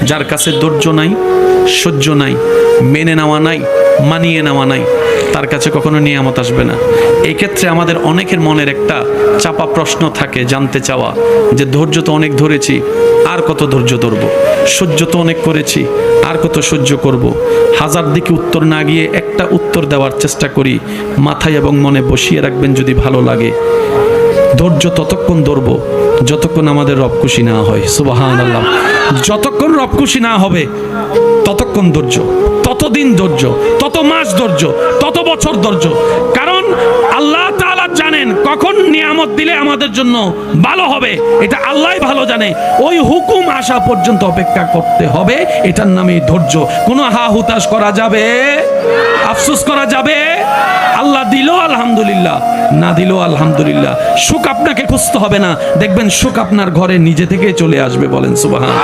যার কাছে ধৈর্য নাই, সহ্য নাই, মেনে নেওয়া নাই, মানিয়ে নেওয়া নাই, তার কাছে কখনো নিয়ামত আসবে না। এই ক্ষেত্রে আমাদের অনেকের মনের একটা চাপা প্রশ্ন থাকে, জানতে চাওয়া যে ধৈর্য তো অনেক ধরেছি, আর কত ধৈর্য ধরবো, সহ্য তো অনেক করেছি, আর কত সহ্য করব। হাজার দিকে উত্তর না গিয়ে একটা উত্তর দেওয়ার চেষ্টা করি, মাথায় এবং মনে বসিয়ে রাখবেন যদি ভালো লাগে। ধৈর্য ততক্ষণ ধরবো যতক্ষণ আমাদের রব খুশি না হয়। সুবহানাল্লাহ। যতক্ষণ রব খুশি না হবে ততক্ষণ ধৈর্য, ততদিন ধৈর্য, তত মাস ধৈর্য, তত বছর ধৈর্য। কারণ আল্লাহ তাআলা জানেন কখন নিয়ামত দিলে আমাদের জন্য ভালো হবে, এটা আল্লাহই ভালো জানে। ওই হুকুম আসা পর্যন্ত অপেক্ষা করতে হবে, এটার নামই ধৈর্য। কোনো হা হুতাশ করা যাবে, আফসোস করা যাবে? আল্লাহ দিল আলহামদুলিল্লাহ, না দিল আলহামদুলিল্লাহ। সুখ আপনাকে খুঁজতে হবে না, দেখবেন সুখ আপনার ঘরে নিজে থেকে চলে আসবে। বলেন সুবহান।